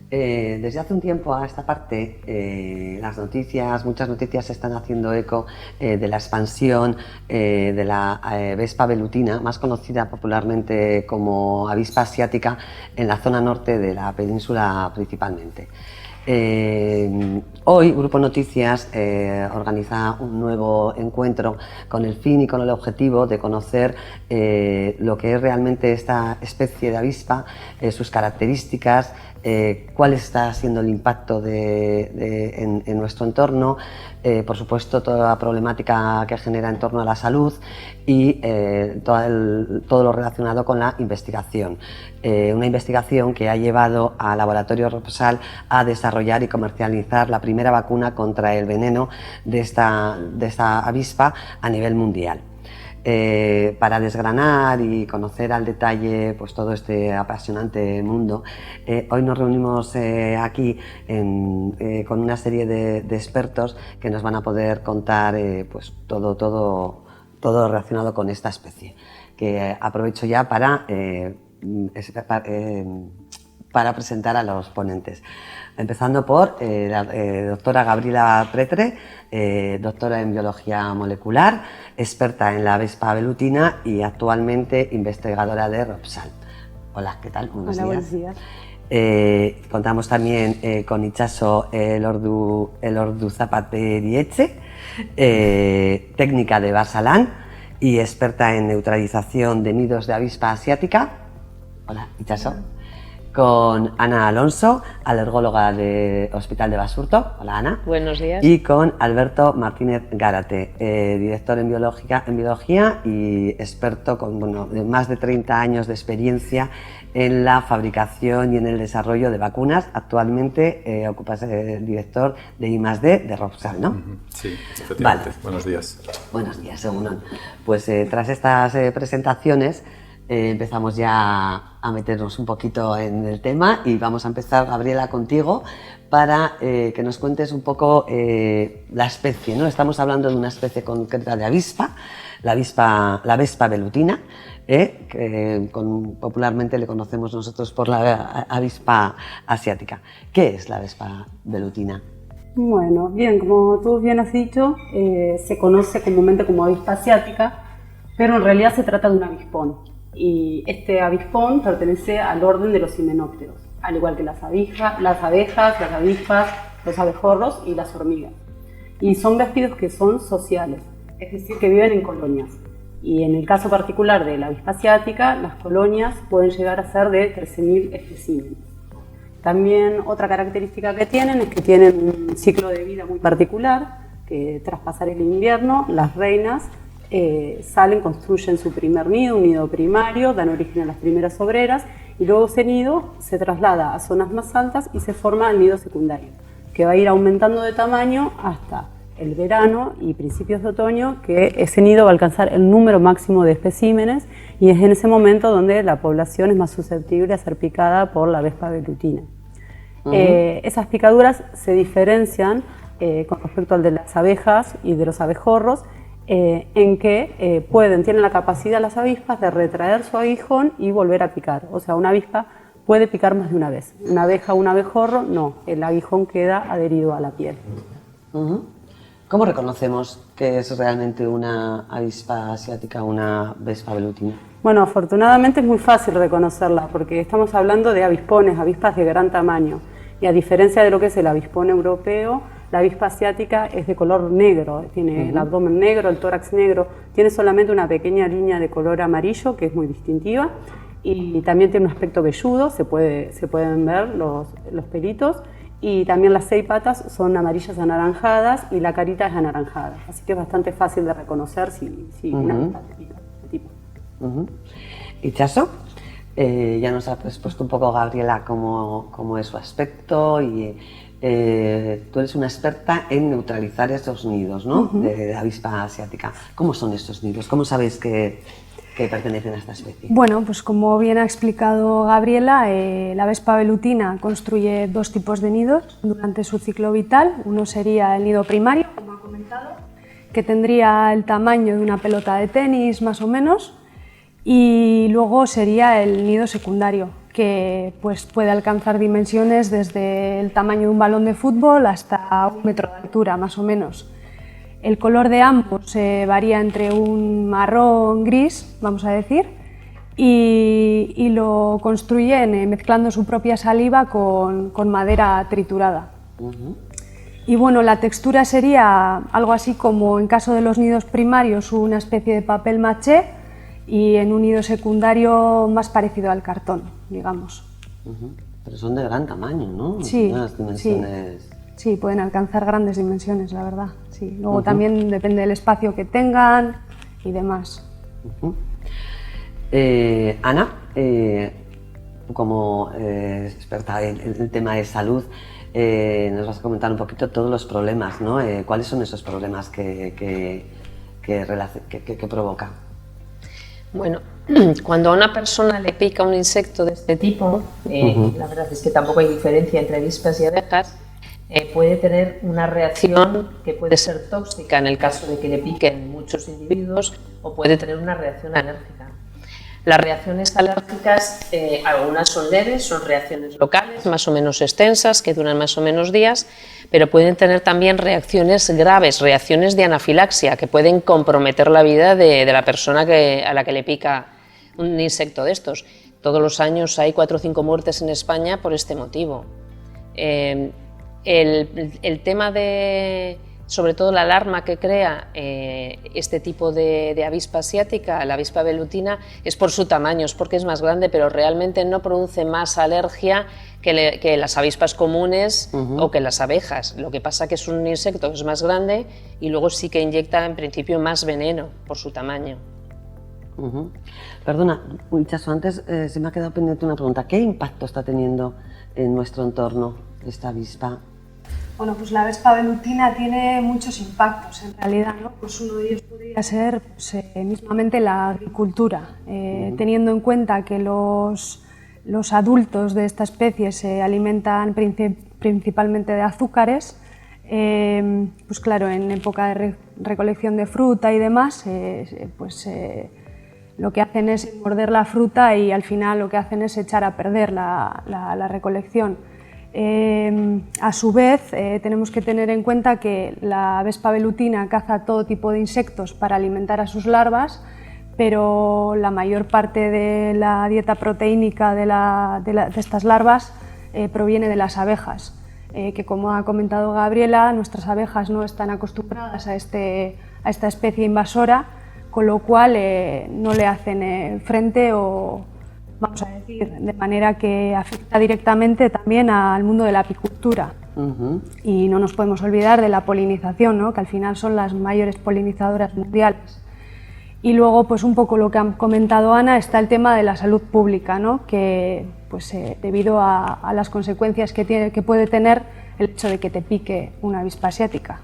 Desde hace un tiempo a esta parte, muchas noticias se están haciendo eco de la expansión de la Vespa velutina, más conocida popularmente como avispa asiática, en la zona norte de la península principalmente. Hoy Grupo Noticias organiza un nuevo encuentro con el fin y con el objetivo de conocer lo que es realmente esta especie de avispa, sus características, cuál está siendo el impacto en nuestro entorno, por supuesto toda la problemática que genera en torno a la salud y todo lo relacionado con la investigación. Una investigación que ha llevado al laboratorio Ropsal a desarrollar y comercializar la primera vacuna contra el veneno de esta avispa a nivel mundial. Para desgranar y conocer al detalle pues, todo este apasionante mundo, hoy nos reunimos aquí con una serie de expertos que nos van a poder contar pues, todo relacionado con esta especie, que aprovecho ya para presentar a los ponentes, empezando por la doctora Gabriela Pretre, doctora en biología molecular, experta en la Vespa velutina y actualmente investigadora de Ropsal. Hola, ¿qué tal? Buenos días. Contamos también con Itxaso Elordu Zapaterietxe, técnica de Basalan y experta en neutralización de nidos de avispa asiática. Hola, Itxaso. Con Ana Alonso, alergóloga del Hospital de Basurto. Hola, Ana. Buenos días. Y con Alberto Martínez Gárate, director en biología y experto con más de 30 años de experiencia en la fabricación y en el desarrollo de vacunas. Actualmente ocupas el director de I+D de Ropsal, ¿no? Sí, efectivamente. Vale. Buenos días. Buenos días, según. Pues tras estas presentaciones, empezamos ya a meternos un poquito en el tema y vamos a empezar, Gabriela, contigo para que nos cuentes un poco la especie, ¿no? Estamos hablando de una especie concreta de avispa, la Vespa velutina, que popularmente le conocemos nosotros por la avispa asiática. ¿Qué es la Vespa velutina? Bueno, bien, como tú bien has dicho, se conoce comúnmente como avispa asiática, pero en realidad se trata de un avispón. Y este avispón pertenece al orden de los himenópteros, al igual que las abejas, las avispas, los abejorros y las hormigas. Y son véspidos que son sociales, es decir, que viven en colonias. Y en el caso particular de la avispa asiática, las colonias pueden llegar a ser de 13.000 especímenes. También otra característica que tienen es que tienen un ciclo de vida muy particular, que tras pasar el invierno, las reinas salen, construyen su primer nido, un nido primario, dan origen a las primeras obreras y luego ese nido se traslada a zonas más altas y se forma el nido secundario, que va a ir aumentando de tamaño hasta el verano y principios de otoño, que ese nido va a alcanzar el número máximo de especímenes y es en ese momento donde la población es más susceptible a ser picada por la Vespa velutina. Esas picaduras se diferencian con respecto al de las abejas y de los abejorros, en que tienen la capacidad las avispas de retraer su aguijón y volver a picar. O sea, una avispa puede picar más de una vez. Una abeja o un abejorro, no. El aguijón queda adherido a la piel. ¿Cómo reconocemos que es realmente una avispa asiática o una Vespa velutina? Bueno, afortunadamente es muy fácil reconocerla porque estamos hablando de avispones, avispas de gran tamaño. Y a diferencia de lo que es el avispón europeo, la avispa asiática es de color negro, tiene el abdomen negro, el tórax negro, tiene solamente una pequeña línea de color amarillo que es muy distintiva y también tiene un aspecto velludo, se pueden ver los pelitos y también las 6 patas son amarillas anaranjadas y la carita es anaranjada, así que es bastante fácil de reconocer si una avispa de este tipo. Itxaso, ya nos ha expuesto un poco Gabriela cómo es su aspecto y tú eres una experta en neutralizar estos nidos, ¿no? De avispa asiática. ¿Cómo son estos nidos? ¿Cómo sabéis que pertenecen a esta especie? Bueno, pues como bien ha explicado Gabriela, la Vespa velutina construye 2 tipos de nidos durante su ciclo vital. Uno sería el nido primario, como ha comentado, que tendría el tamaño de una pelota de tenis más o menos, y luego sería el nido secundario, que pues, puede alcanzar dimensiones desde el tamaño de un balón de fútbol hasta 1 metro de altura, más o menos. El color de ambos varía entre un marrón gris, vamos a decir, y lo construyen mezclando su propia saliva con madera triturada. Y bueno, la textura sería algo así como, en caso de los nidos primarios, una especie de papel maché, y en un nido secundario más parecido al cartón, digamos. Pero son de gran tamaño, ¿no? Sí, unas dimensiones... sí, pueden alcanzar grandes dimensiones, la verdad. Sí. Luego también depende del espacio que tengan y demás. Ana, como experta en el tema de salud, nos vas a comentar un poquito todos los problemas, ¿no? ¿Cuáles son esos problemas que provoca? Bueno, cuando a una persona le pica un insecto de este tipo, la verdad es que tampoco hay diferencia entre avispas y abejas, puede tener una reacción que puede ser tóxica en el caso de que le piquen muchos individuos, o puede tener una reacción alérgica. Las reacciones alérgicas, algunas son leves, son reacciones locales, más o menos extensas, que duran más o menos días, pero pueden tener también reacciones graves, reacciones de anafilaxia, que pueden comprometer la vida de la persona a la que le pica un insecto de estos. Todos los años hay 4 o 5 muertes en España por este motivo. El tema de, sobre todo la alarma que crea este tipo de avispa asiática, la avispa velutina, es por su tamaño, es porque es más grande, pero realmente no produce más alergia que las avispas comunes o que las abejas. Lo que pasa que es un insecto que es más grande y luego sí que inyecta en principio más veneno por su tamaño. Perdona, Itxaso, antes se me ha quedado pendiente una pregunta. ¿Qué impacto está teniendo en nuestro entorno esta avispa? Bueno, pues la avispa velutina tiene muchos impactos en realidad, ¿no? Pues uno de ellos podría ser pues, mismamente la agricultura, teniendo en cuenta que los adultos de esta especie se alimentan principalmente de azúcares, pues claro, en época de recolección de fruta y demás, lo que hacen es morder la fruta y al final lo que hacen es echar a perder la recolección. A su vez, tenemos que tener en cuenta que la avispa velutina caza todo tipo de insectos para alimentar a sus larvas, pero la mayor parte de la dieta proteínica de estas larvas proviene de las abejas, que como ha comentado Gabriela, nuestras abejas no están acostumbradas a esta especie invasora, con lo cual no le hacen frente o, vamos a decir, de manera que afecta directamente también al mundo de la apicultura. Y no nos podemos olvidar de la polinización, ¿no? Que al final son las mayores polinizadoras mundiales. Y luego, pues un poco lo que ha comentado Ana, está el tema de la salud pública, ¿no? Que pues, debido a las consecuencias que puede tener el hecho de que te pique una avispa asiática.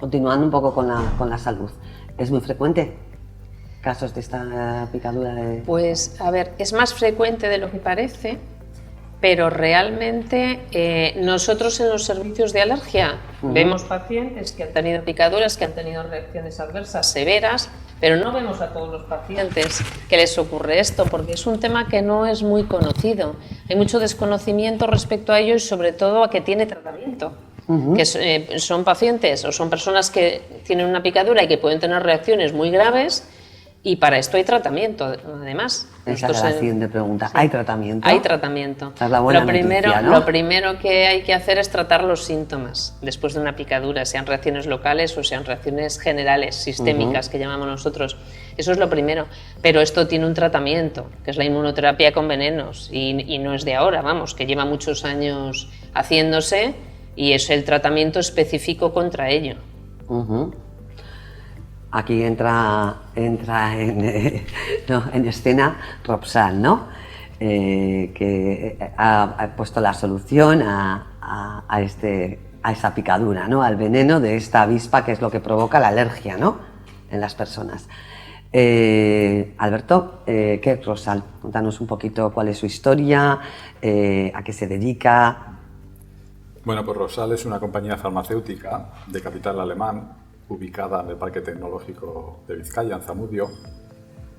Continuando un poco con la salud, ¿es muy frecuente casos de esta picadura de...? Pues a ver, es más frecuente de lo que parece, pero realmente nosotros en los servicios de alergia vemos pacientes que han tenido picaduras, que han tenido reacciones adversas severas, pero no vemos a todos los pacientes que les ocurre esto, porque es un tema que no es muy conocido. Hay mucho desconocimiento respecto a ello y sobre todo a que tiene tratamiento. Que son pacientes o son personas que tienen una picadura y que pueden tener reacciones muy graves, y para esto hay tratamiento, además. Esa es la siguiente pregunta. Sí. ¿Hay tratamiento? Hay tratamiento. Esa es la buena noticia, ¿no? Lo primero que hay que hacer es tratar los síntomas después de una picadura, sean reacciones locales o sean reacciones generales, sistémicas, que llamamos nosotros. Eso es lo primero. Pero esto tiene un tratamiento, que es la inmunoterapia con venenos, y no es de ahora, vamos, que lleva muchos años haciéndose, y es el tratamiento específico contra ello. Aquí entra en escena Ropsal, ¿no? Que ha puesto la solución a esa picadura, ¿no? Al veneno de esta avispa, que es lo que provoca la alergia, ¿no? En las personas. Alberto, ¿qué es Ropsal? Cuéntanos un poquito cuál es su historia, a qué se dedica. Bueno, pues Ropsal es una compañía farmacéutica de capital alemán, ubicada en el Parque Tecnológico de Vizcaya, en Zamudio,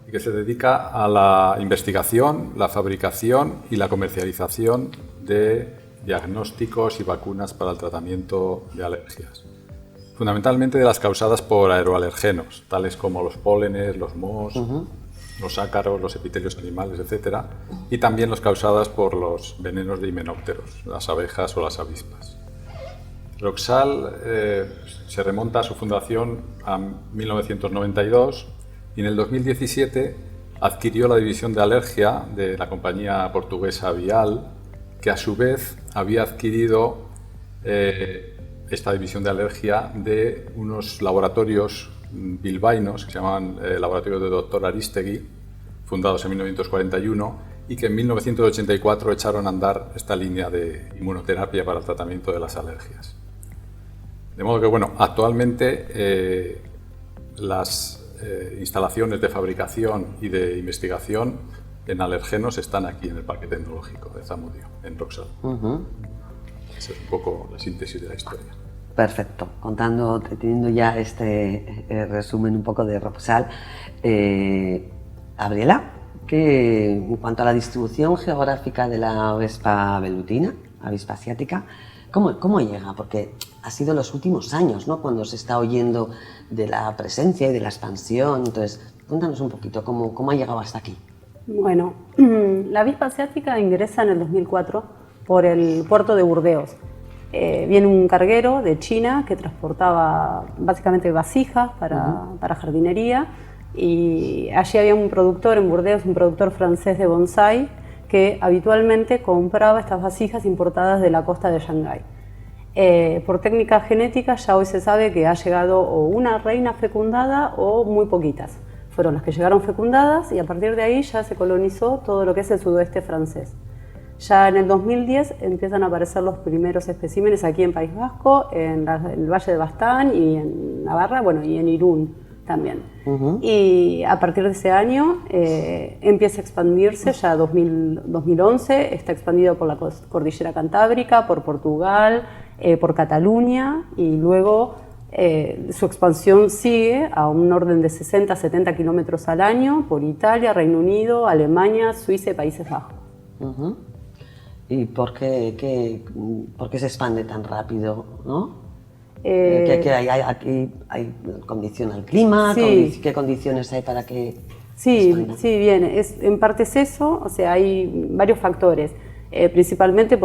y que se dedica a la investigación, la fabricación y la comercialización de diagnósticos y vacunas para el tratamiento de alergias. Fundamentalmente de las causadas por aeroalergenos, tales como los pólenes, los mohos, los ácaros, los epitelios animales, etc. Y también las causadas por los venenos de himenópteros, las abejas o las avispas. Roxal se remonta a su fundación a 1992 y en el 2017 adquirió la división de alergia de la compañía portuguesa Vial, que a su vez había adquirido esta división de alergia de unos laboratorios bilbaínos que se llamaban Laboratorios de Dr. Aristegui, fundados en 1941, y que en 1984 echaron a andar esta línea de inmunoterapia para el tratamiento de las alergias. De modo que, bueno, actualmente las instalaciones de fabricación y de investigación en alergenos están aquí en el Parque Tecnológico de Zamudio, en Roxal. Esa es un poco la síntesis de la historia. Perfecto. Teniendo ya este resumen un poco de Roxal, Gabriela, en cuanto a la distribución geográfica de la avispa velutina, avispa asiática, ¿cómo llega? Porque ha sido los últimos años, ¿no?, cuando se está oyendo de la presencia y de la expansión. Entonces, cuéntanos un poquito cómo ha llegado hasta aquí. Bueno, la avispa asiática ingresa en el 2004 por el puerto de Burdeos. Viene un carguero de China que transportaba básicamente vasijas para jardinería, y allí había un productor en Burdeos, un productor francés de bonsái, que habitualmente compraba estas vasijas importadas de la costa de Shanghái. Por técnica genética ya hoy se sabe que ha llegado o una reina fecundada o muy poquitas. Fueron las que llegaron fecundadas y a partir de ahí ya se colonizó todo lo que es el sudoeste francés. Ya en el 2010 empiezan a aparecer los primeros especímenes aquí en País Vasco, en el Valle de Baztán y en Navarra, bueno, y en Irún también. Y a partir de ese año empieza a expandirse, ya 2011 está expandido por la cordillera Cantábrica, por Portugal, por Cataluña, y luego su expansión sigue a un orden de 60-70 kilómetros al año por Italia, Reino Unido, Alemania, Suiza y Países Bajos. ¿Y por qué se expande tan rápido, no? Aquí hay condición al clima, sí. ¿Qué condiciones hay para que Sí, expanda? sí, bien, en parte es eso, o sea, hay varios factores. Principalmente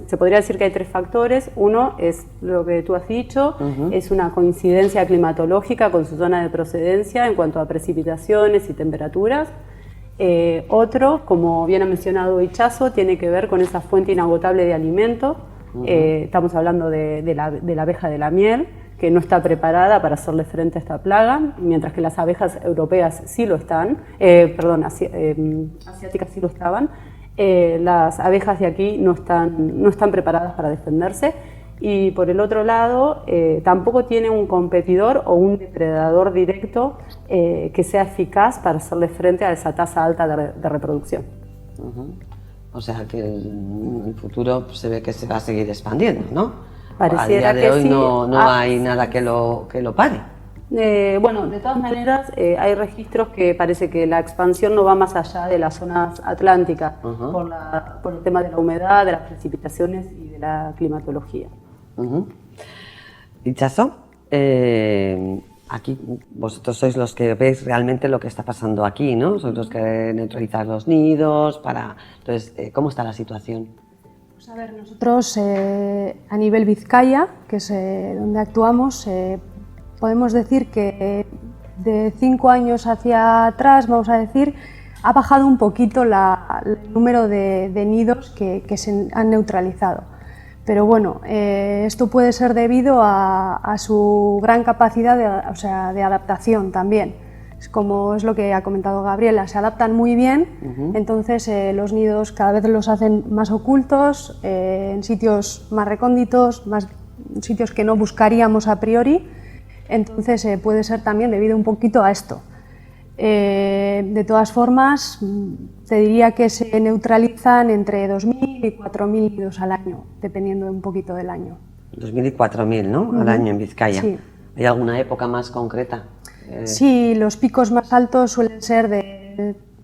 se podría decir que hay tres factores. Uno es lo que tú has dicho, es una coincidencia climatológica con su zona de procedencia en cuanto a precipitaciones y temperaturas. Otro, como bien ha mencionado Ichazo, tiene que ver con esa fuente inagotable de alimento. Estamos hablando de la abeja de la miel, que no está preparada para hacerle frente a esta plaga, mientras que las abejas europeas sí lo están, asiáticas sí lo estaban. Las abejas de aquí no están preparadas para defenderse, y por el otro lado tampoco tiene un competidor o un depredador directo que sea eficaz para hacerle frente a esa tasa alta de reproducción. O sea que en el futuro se ve que se va a seguir expandiendo, ¿no? Pareciera a día de que hoy sí. no hay nada que lo pare. Bueno, de todas maneras hay registros que parece que la expansión no va más allá de las zonas atlánticas por el tema de la humedad, de las precipitaciones y de la climatología. Ichazo, aquí vosotros sois los que veis realmente lo que está pasando aquí, ¿no? Sois los que neutralizáis los nidos. Entonces, ¿cómo está la situación? Pues a ver, nosotros a nivel Vizcaya, que es donde actuamos, podemos decir que de 5 años hacia atrás, vamos a decir, ha bajado un poquito el número de nidos que se han neutralizado. Pero bueno, esto puede ser debido a su gran capacidad de adaptación también. Es lo que ha comentado Gabriela, se adaptan muy bien, entonces los nidos cada vez los hacen más ocultos, en sitios más recónditos, en sitios que no buscaríamos a priori. Entonces puede ser también debido un poquito a esto. De todas formas, te diría que se neutralizan entre 2.000 y 4.000 nidos al año, dependiendo un poquito del año. 2.000 y 4.000, ¿no? Al año en Vizcaya. Sí. ¿Hay alguna época más concreta? Sí, los picos más altos suelen ser de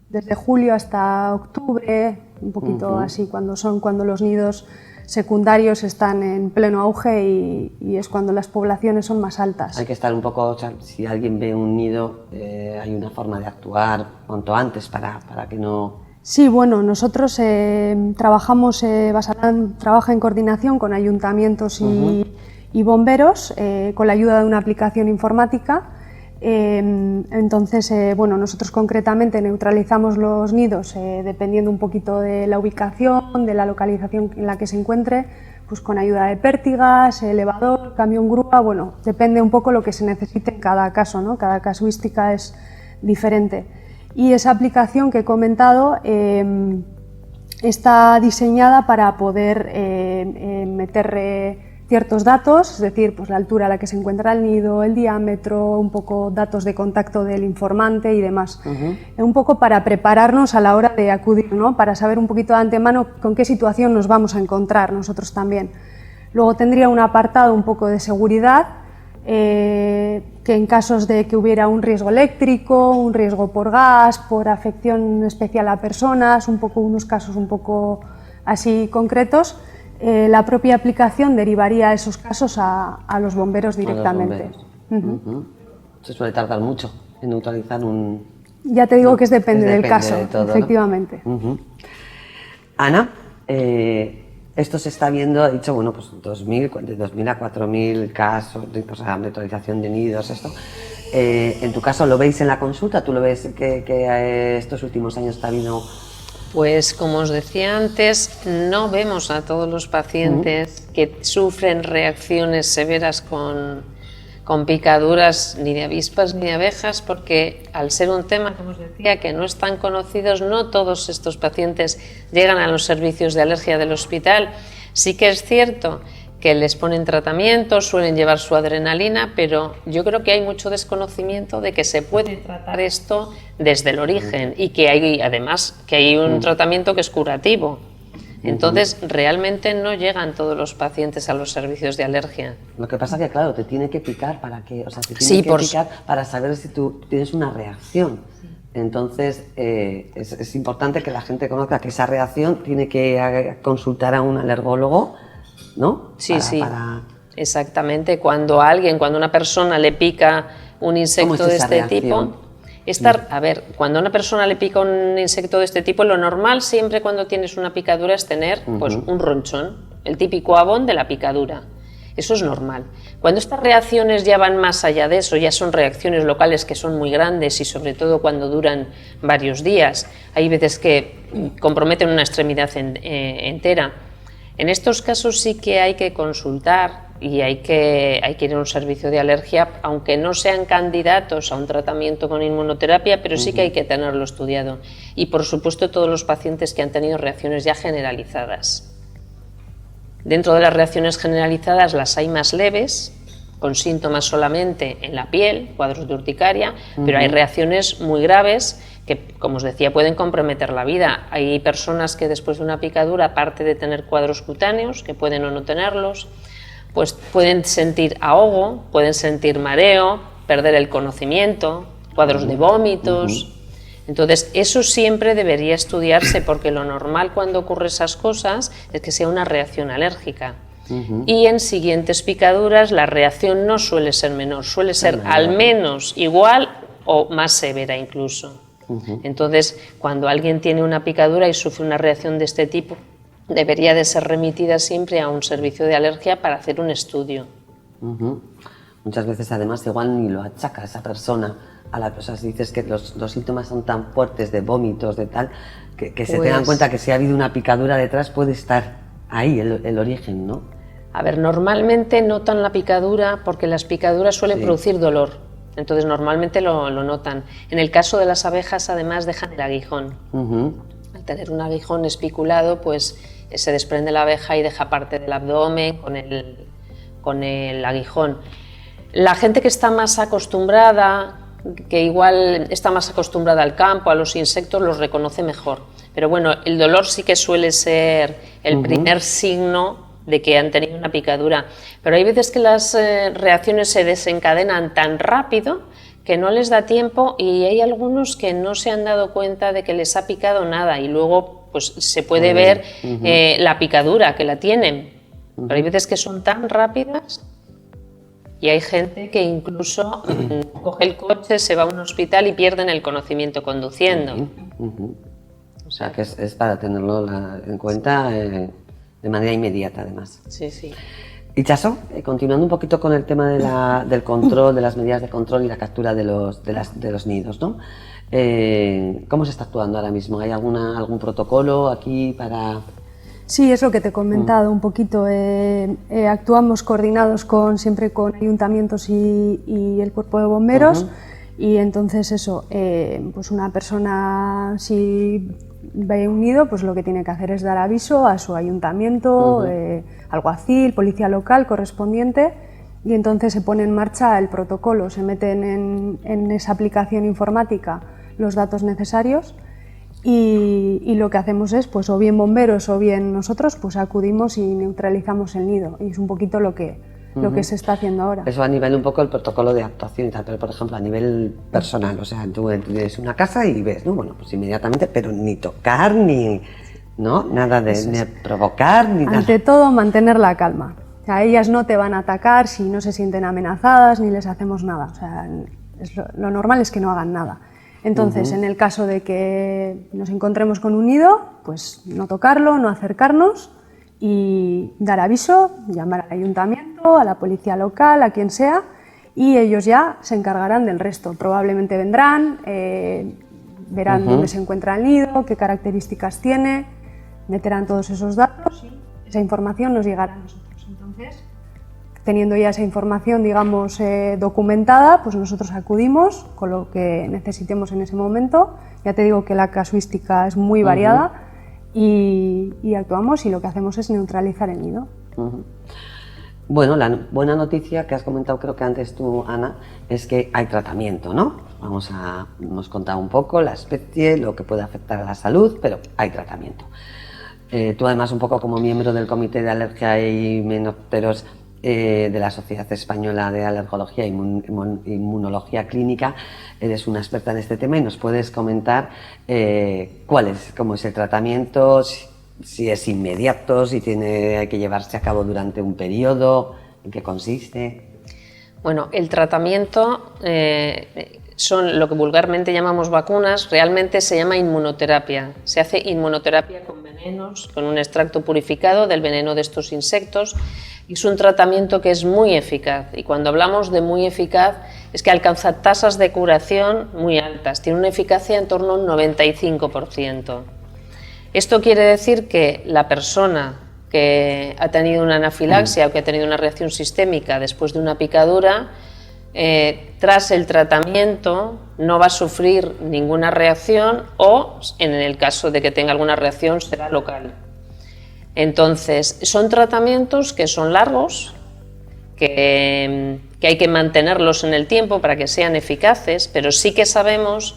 desde julio hasta octubre, un poquito así, cuando los nidos secundarios están en pleno auge y es cuando las poblaciones son más altas. Hay que estar un poco, o sea, si alguien ve un nido, hay una forma de actuar cuanto antes para que no... Sí, bueno, nosotros Basalan trabaja en coordinación con ayuntamientos y bomberos, con la ayuda de una aplicación informática. Entonces, bueno, nosotros concretamente neutralizamos los nidos dependiendo un poquito de la ubicación, de la localización en la que se encuentre, pues con ayuda de pértigas, elevador, camión grúa, bueno, depende un poco lo que se necesite en cada caso, ¿no? Cada casuística es diferente. Y esa aplicación que he comentado está diseñada para poder meter ciertos datos, es decir, pues la altura a la que se encuentra el nido, el diámetro, un poco datos de contacto del informante y demás. Un poco para prepararnos a la hora de acudir, ¿no? Para saber un poquito de antemano con qué situación nos vamos a encontrar nosotros también. Luego tendría un apartado un poco de seguridad, que en casos de que hubiera un riesgo eléctrico, un riesgo por gas, por afección especial a personas, unos casos un poco así concretos, la propia aplicación derivaría esos casos a los bomberos directamente. Se suele tardar mucho en neutralizar un... Ya te digo que depende del caso, de todo, efectivamente. ¿no? Ana, esto se está viendo, ha dicho, bueno, pues de 2.000 a 4.000 casos de neutralización de nidos, esto. En tu caso, ¿lo veis en la consulta? ¿Tú lo ves que estos últimos años está habiendo...? Pues como os decía antes, no vemos a todos los pacientes que sufren reacciones severas con picaduras ni de avispas ni de abejas, porque al ser un tema, como os decía, que no están conocidos, no todos estos pacientes llegan a los servicios de alergia del hospital. Sí que es cierto que les ponen tratamiento, suelen llevar su adrenalina, pero yo creo que hay mucho desconocimiento de que se puede tratar esto desde el origen y que hay además que hay un tratamiento que es curativo. Entonces, realmente no llegan todos los pacientes a los servicios de alergia. Lo que pasa es que, claro, te tiene que picar picar para saber si tú tienes una reacción. Entonces, es importante que la gente conozca que esa reacción tiene que consultar a un alergólogo, ¿no? Sí, exactamente. Cuando una persona le pica un insecto de este tipo, cuando a una persona le pica un insecto de este tipo, lo normal siempre cuando tienes una picadura es tener pues, un ronchón, el típico abón de la picadura. Eso es normal. Cuando estas reacciones ya van más allá de eso, ya son reacciones locales que son muy grandes y sobre todo cuando duran varios días, hay veces que comprometen una extremidad entera. En estos casos sí que hay que consultar y hay que ir a un servicio de alergia, aunque no sean candidatos a un tratamiento con inmunoterapia, pero sí que hay que tenerlo estudiado. Y por supuesto todos los pacientes que han tenido reacciones ya generalizadas. Dentro de las reacciones generalizadas las hay más leves, con síntomas solamente en la piel, cuadros de urticaria, pero hay reacciones muy graves que, como os decía, pueden comprometer la vida. Hay personas que después de una picadura, aparte de tener cuadros cutáneos, que pueden o no tenerlos, pues pueden sentir ahogo, pueden sentir mareo, perder el conocimiento, cuadros de vómitos. Entonces, eso siempre debería estudiarse porque lo normal cuando ocurre esas cosas es que sea una reacción alérgica. Y en siguientes picaduras la reacción no suele ser menor, suele ser al menos igual o más severa incluso. Entonces, cuando alguien tiene una picadura y sufre una reacción de este tipo, debería de ser remitida siempre a un servicio de alergia para hacer un estudio. Muchas veces además igual ni lo achaca esa persona a la cosa. Si dices que los síntomas son tan fuertes de vómitos, de tal, que se tengan cuenta que si ha habido una picadura detrás puede estar ahí el origen, ¿no? A ver, normalmente notan la picadura porque las picaduras suelen producir dolor. Entonces normalmente lo notan. En el caso de las abejas además dejan el aguijón. Al tener un aguijón espiculado pues se desprende la abeja y deja parte del abdomen con el aguijón. La gente que está más acostumbrada, que igual está más acostumbrada al campo, a los insectos, los reconoce mejor. Pero bueno, el dolor sí que suele ser el primer signo de que han tenido una picadura. Pero hay veces que las reacciones se desencadenan tan rápido que no les da tiempo y hay algunos que no se han dado cuenta de que les ha picado nada y luego pues se puede ver la picadura que la tienen. Pero hay veces que son tan rápidas y hay gente que incluso coge el coche, se va a un hospital y pierden el conocimiento conduciendo. O sea que es para tenerlo en cuenta de manera inmediata además. Sí, sí. Itxaso, continuando un poquito con el tema del control, de las medidas de control y la captura de los nidos, ¿no? ¿Cómo se está actuando ahora mismo? ¿Hay algún protocolo aquí para...? Sí, es lo que te he comentado un poquito. Actuamos coordinados siempre con ayuntamientos y el cuerpo de bomberos. Y entonces eso, pues una persona si ve un nido, pues lo que tiene que hacer es dar aviso a su ayuntamiento, alguacil, policía local correspondiente, y entonces se pone en marcha el protocolo, se meten en esa aplicación informática los datos necesarios y lo que hacemos es, pues o bien bomberos o bien nosotros, pues acudimos y neutralizamos el nido, y es un poquito lo que se está haciendo ahora. Eso a nivel un poco el protocolo de actuación y tal, pero por ejemplo a nivel personal, o sea, tú tienes una casa y ves, ¿no? Bueno, pues inmediatamente, pero ni tocar, ni, ¿no? Nada de ni provocar, ni nada. Ante todo, mantener la calma. O sea, ellas no te van a atacar si no se sienten amenazadas ni les hacemos nada. O sea, lo normal es que no hagan nada. Entonces, en el caso de que nos encontremos con un nido, pues no tocarlo, no acercarnos y dar aviso, llamar al ayuntamiento, a la policía local, a quien sea, y ellos ya se encargarán del resto. Probablemente vendrán, verán dónde se encuentra el nido, qué características tiene, meterán todos esos datos y esa información nos llegará a nosotros. Entonces, teniendo ya esa información, digamos, documentada, pues nosotros acudimos con lo que necesitemos en ese momento. Ya te digo que la casuística es muy variada. Y actuamos y lo que hacemos es neutralizar el nido. Bueno, la buena noticia que has comentado, creo que antes tú, Ana, es que hay tratamiento, ¿no? Hemos contado un poco la especie, lo que puede afectar a la salud, pero hay tratamiento. Tú además, un poco como miembro del Comité de Alergia y Menopteros de la Sociedad Española de Alergología e Inmunología Clínica, eres una experta en este tema y nos puedes comentar cómo es el tratamiento, si es inmediato, si hay que llevarse a cabo durante un periodo, en qué consiste. Bueno, el tratamiento son lo que vulgarmente llamamos vacunas, realmente se llama inmunoterapia. Se hace inmunoterapia con venenos, con un extracto purificado del veneno de estos insectos. Y es un tratamiento que es muy eficaz, y cuando hablamos de muy eficaz es que alcanza tasas de curación muy altas, tiene una eficacia en torno a un 95%. Esto quiere decir que la persona que ha tenido una anafilaxia o que ha tenido una reacción sistémica después de una picadura, tras el tratamiento no va a sufrir ninguna reacción o, en el caso de que tenga alguna reacción, será local. Entonces, son tratamientos que son largos, que hay que mantenerlos en el tiempo para que sean eficaces, pero sí que sabemos,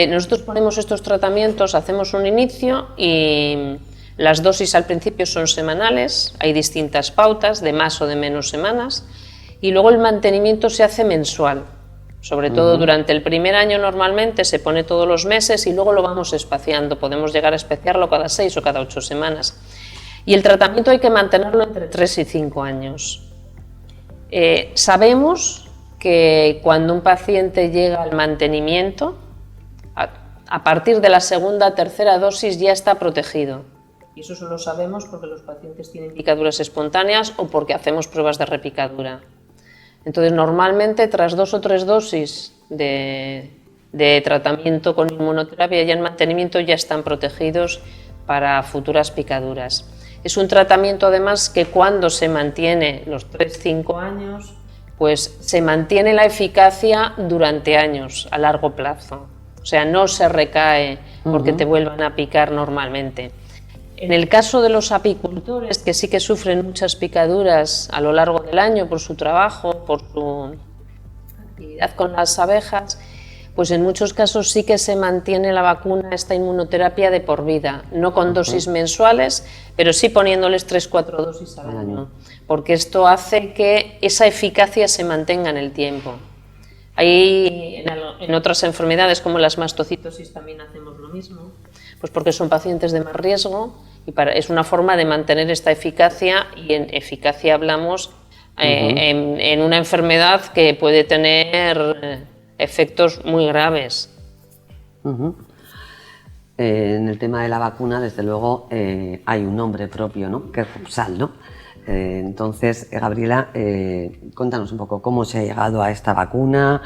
nosotros ponemos estos tratamientos, hacemos un inicio y las dosis al principio son semanales, hay distintas pautas de más o de menos semanas, y luego el mantenimiento se hace mensual. Sobre todo durante el primer año normalmente se pone todos los meses y luego lo vamos espaciando, podemos llegar a espaciarlo cada 6 o cada 8 semanas. Y el tratamiento hay que mantenerlo entre 3 y 5 años. Sabemos que cuando un paciente llega al mantenimiento, a partir de la segunda o tercera dosis ya está protegido. Y eso solo sabemos porque los pacientes tienen picaduras espontáneas o porque hacemos pruebas de repicadura. Entonces, normalmente, tras 2 o 3 dosis de tratamiento con inmunoterapia ya en mantenimiento ya están protegidos para futuras picaduras. Es un tratamiento además que cuando se mantiene los 3-5 años, pues se mantiene la eficacia durante años, a largo plazo. O sea, no se recae porque te vuelvan a picar normalmente. En el caso de los apicultores, que sí que sufren muchas picaduras a lo largo del año por su trabajo, por su actividad con las abejas, pues en muchos casos sí que se mantiene la vacuna, esta inmunoterapia de por vida, no con dosis mensuales, pero sí poniéndoles 3-4 dosis al año, porque esto hace que esa eficacia se mantenga en el tiempo. En otras enfermedades como las mastocitosis también hacemos lo mismo, pues porque son pacientes de más riesgo y es una forma de mantener esta eficacia, y en eficacia hablamos en una enfermedad que puede tener efectos muy graves. En el tema de la vacuna, desde luego, hay un nombre propio, ¿no? Que es Rupsal, ¿no? Entonces, Gabriela, cuéntanos un poco cómo se ha llegado a esta vacuna,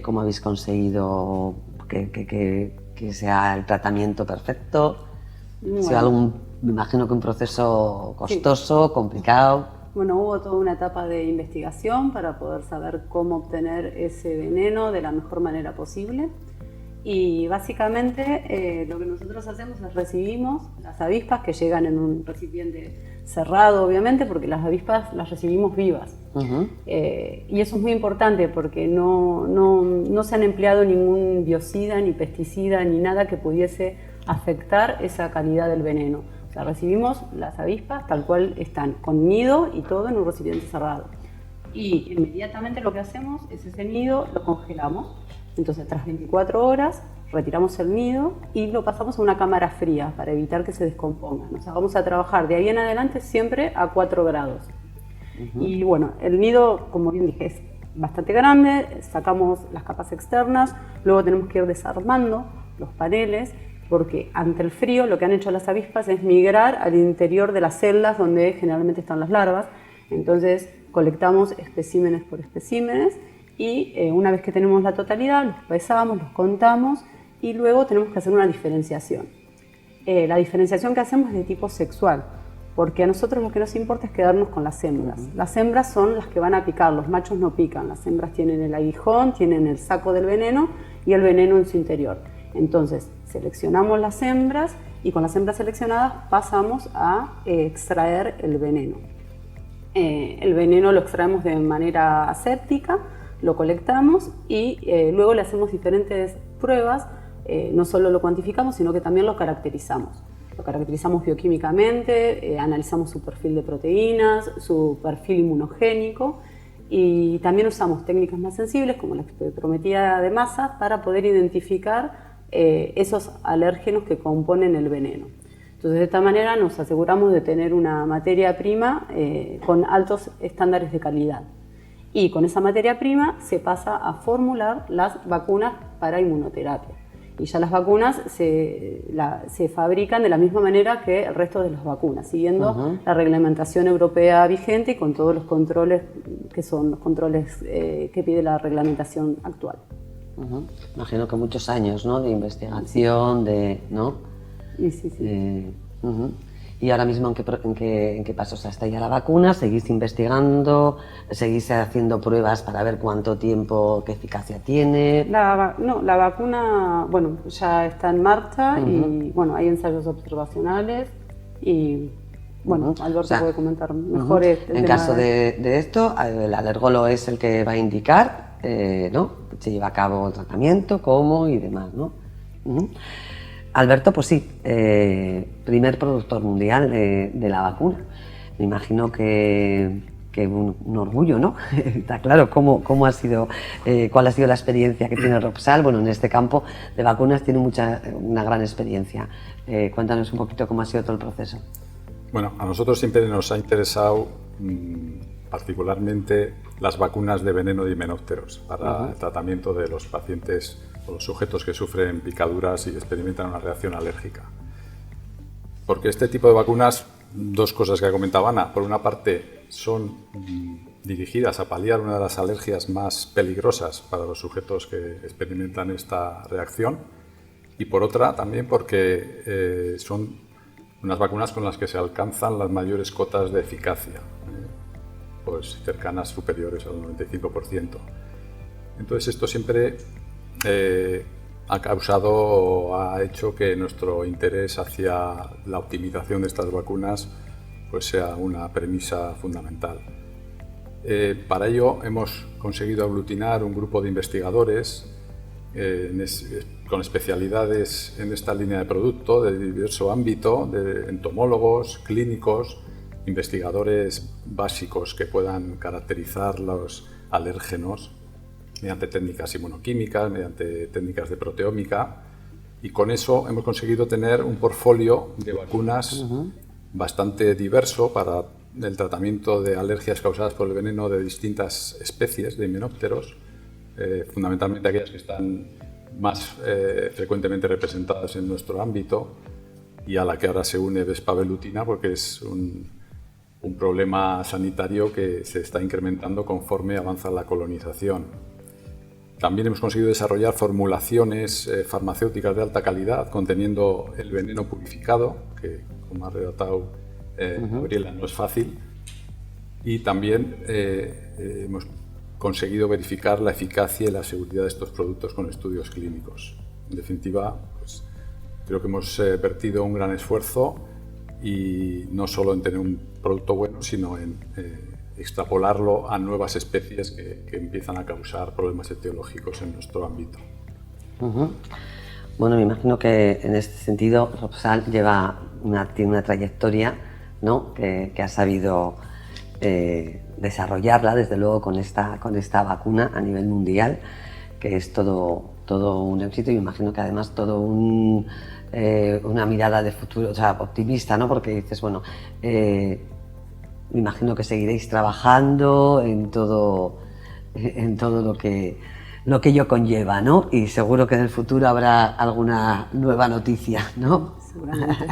cómo habéis conseguido que sea el tratamiento perfecto. Bueno. Si me imagino que un proceso costoso, complicado. Bueno, hubo toda una etapa de investigación para poder saber cómo obtener ese veneno de la mejor manera posible. Y básicamente lo que nosotros hacemos es recibimos las avispas que llegan en un recipiente cerrado, obviamente, porque las avispas las recibimos vivas. Y eso es muy importante porque no se han empleado ningún biocida, ni pesticida, ni nada que pudiese afectar esa calidad del veneno. O sea, recibimos las avispas tal cual están, con nido y todo en un recipiente cerrado. Y inmediatamente lo que hacemos es ese nido lo congelamos. Entonces, tras 24 horas, retiramos el nido y lo pasamos a una cámara fría para evitar que se descompongan. O sea, vamos a trabajar de ahí en adelante siempre a 4 grados. Y bueno, el nido, como bien dije, es bastante grande, sacamos las capas externas, luego tenemos que ir desarmando los paneles, porque ante el frío lo que han hecho las avispas es migrar al interior de las celdas donde generalmente están las larvas. Entonces, colectamos especímenes por especímenes. Y una vez que tenemos la totalidad, los pesamos, los contamos y luego tenemos que hacer una diferenciación. La diferenciación que hacemos es de tipo sexual, porque a nosotros lo que nos importa es quedarnos con las hembras. Las hembras son las que van a picar, los machos no pican. Las hembras tienen el aguijón, tienen el saco del veneno y el veneno en su interior. Entonces, seleccionamos las hembras y con las hembras seleccionadas pasamos a extraer el veneno. El veneno lo extraemos de manera aséptica, lo colectamos y luego le hacemos diferentes pruebas, no solo lo cuantificamos, sino que también lo caracterizamos. Lo caracterizamos bioquímicamente, analizamos su perfil de proteínas, su perfil inmunogénico y también usamos técnicas más sensibles como la espectrometría de masa para poder identificar esos alérgenos que componen el veneno. Entonces, de esta manera nos aseguramos de tener una materia prima con altos estándares de calidad. Y con esa materia prima se pasa a formular las vacunas para inmunoterapia. Y ya las vacunas se fabrican de la misma manera que el resto de las vacunas, siguiendo la reglamentación europea vigente y con todos los controles que son los controles que pide la reglamentación actual. Imagino que muchos años, ¿no? De investigación, ¿no? Sí. ¿Y ahora mismo en qué pasos está ya la vacuna? ¿Seguís investigando? ¿Seguís haciendo pruebas para ver cuánto tiempo, qué eficacia tiene? La vacuna, bueno, ya está en marcha y bueno, hay ensayos observacionales y bueno, Alberto puede comentar mejor el tema. En caso de esto, el alergólogo es el que va a indicar, ¿no? Se lleva a cabo el tratamiento, cómo y demás, ¿no? Alberto, pues sí, primer productor mundial de la vacuna. Me imagino que un orgullo, ¿no? Está claro cómo ha sido, cuál ha sido la experiencia que tiene Rupsal. Bueno, en este campo de vacunas tiene una gran experiencia. Cuéntanos un poquito cómo ha sido todo el proceso. Bueno, a nosotros siempre nos ha interesado particularmente las vacunas de veneno de himenópteros para el tratamiento de los pacientes o los sujetos que sufren picaduras y experimentan una reacción alérgica. Porque este tipo de vacunas, dos cosas que ha comentado Ana. Por una parte, son dirigidas a paliar una de las alergias más peligrosas para los sujetos que experimentan esta reacción. Y por otra, también porque son unas vacunas con las que se alcanzan las mayores cotas de eficacia, pues cercanas, superiores al 95%. Entonces esto siempre ha hecho que nuestro interés hacia la optimización de estas vacunas pues sea una premisa fundamental. Para ello hemos conseguido aglutinar un grupo de investigadores con especialidades en esta línea de producto de diverso ámbito, de entomólogos, clínicos, investigadores básicos que puedan caracterizar los alérgenos mediante técnicas inmunoquímicas, mediante técnicas de proteómica, y con eso hemos conseguido tener un portfolio de vacunas bastante diverso para el tratamiento de alergias causadas por el veneno de distintas especies de himenópteros, fundamentalmente aquellas que están más frecuentemente representadas en nuestro ámbito, y a la que ahora se une Vespa velutina, porque es un problema sanitario que se está incrementando conforme avanza la colonización. También hemos conseguido desarrollar formulaciones farmacéuticas de alta calidad conteniendo el veneno purificado, que como ha relatado Gabriela no es fácil, y también hemos conseguido verificar la eficacia y la seguridad de estos productos con estudios clínicos. En definitiva, pues, creo que hemos vertido un gran esfuerzo, y no solo en tener un producto bueno, sino en extrapolarlo a nuevas especies que empiezan a causar problemas etiológicos en nuestro ámbito. Bueno, me imagino que en este sentido Roxal tiene una trayectoria, ¿no?, que ha sabido desarrollarla, desde luego, con esta vacuna a nivel mundial, que es todo un éxito, y me imagino que además todo una mirada de futuro, o sea, optimista, ¿no?, porque dices, bueno, me imagino que seguiréis trabajando en todo lo que ello conlleva, ¿no? Y seguro que en el futuro habrá alguna nueva noticia, ¿no? Seguramente.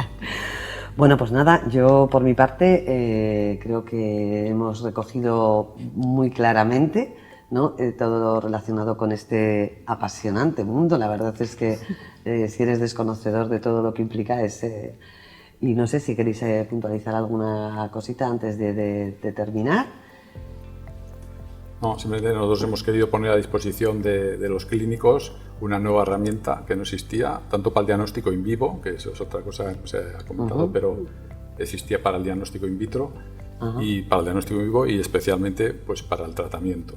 Bueno, pues nada, yo por mi parte creo que hemos recogido muy claramente, ¿no?, todo lo relacionado con este apasionante mundo. La verdad es que si eres desconocedor de todo lo que implica y no sé si queréis puntualizar alguna cosita antes de terminar. No, simplemente nosotros hemos querido poner a disposición de los clínicos una nueva herramienta que no existía, tanto para el diagnóstico in vivo, que eso es otra cosa que no se ha comentado, pero existía para el diagnóstico in vitro y para el diagnóstico in vivo, y especialmente pues para el tratamiento,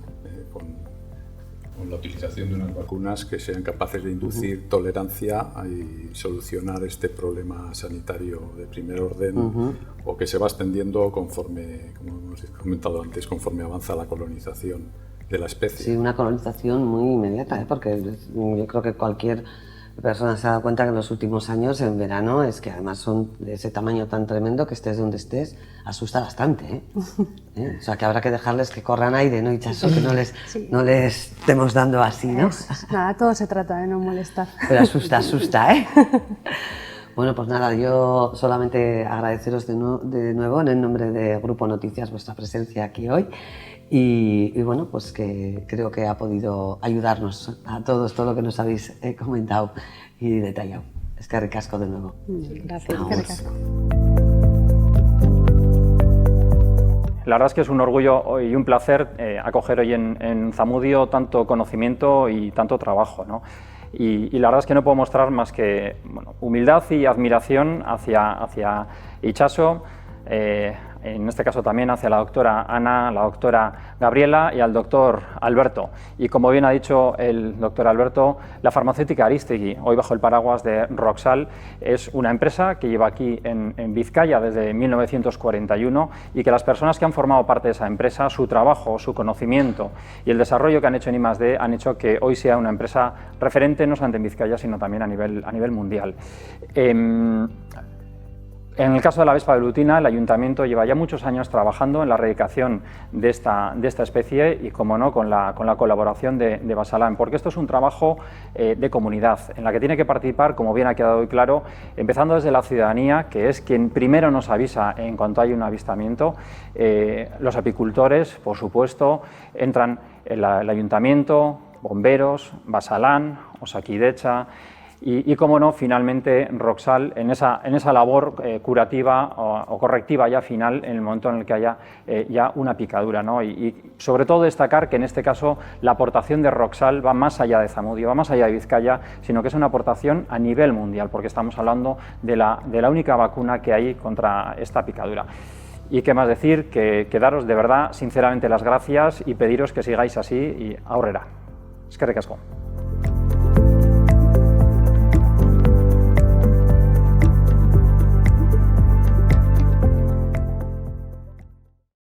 con la utilización de unas vacunas que sean capaces de inducir tolerancia y solucionar este problema sanitario de primer orden, o que se va extendiendo conforme, como hemos comentado antes, conforme avanza la colonización de la especie. Sí, una colonización muy inmediata, porque yo creo que cualquier persona se ha dado cuenta que en los últimos años, en verano, es que además son de ese tamaño tan tremendo que estés donde estés, asusta bastante, ¿eh? O sea, que habrá que dejarles que corran aire, ¿no, Itxaso? Que no les estemos dando así, ¿no? Nada, todo se trata de no molestar. Pero asusta, ¿eh? Bueno, pues nada, yo solamente agradeceros de nuevo en el nombre de Grupo Noticias vuestra presencia aquí hoy. Y bueno, pues que creo que ha podido ayudarnos a todos todo lo que nos habéis comentado y detallado. Eskerrik asko de nuevo. Gracias. La verdad es que es un orgullo y un placer acoger hoy en Zamudio tanto conocimiento y tanto trabajo, ¿no? Y la verdad es que no puedo mostrar más que humildad y admiración hacia Itxaso, en este caso también hacia la doctora Ana, la doctora Gabriela y al doctor Alberto. Y como bien ha dicho el doctor Alberto, la farmacéutica Arístegui, hoy bajo el paraguas de Roxal, es una empresa que lleva aquí en Vizcaya desde 1941, y que las personas que han formado parte de esa empresa, su trabajo, su conocimiento y el desarrollo que han hecho en I+D han hecho que hoy sea una empresa referente no solamente en Vizcaya, sino también a nivel mundial. En el caso de la Vespa velutina, el Ayuntamiento lleva ya muchos años trabajando en la erradicación de esta especie, y, como no, con la colaboración de Basalan, porque esto es un trabajo de comunidad en la que tiene que participar, como bien ha quedado hoy claro, empezando desde la ciudadanía, que es quien primero nos avisa en cuanto hay un avistamiento. Los apicultores, por supuesto, entran el Ayuntamiento, bomberos, Basalan, Osakidetza. Y como no, finalmente Roxal en esa labor curativa o correctiva ya final, en el momento en el que haya ya una picadura, ¿no? Y sobre todo destacar que en este caso la aportación de Roxal va más allá de Zamudio, va más allá de Vizcaya, sino que es una aportación a nivel mundial, porque estamos hablando de la única vacuna que hay contra esta picadura. Y qué más decir, que daros de verdad, sinceramente, las gracias y pediros que sigáis así y aurrera. Eskerrik asko.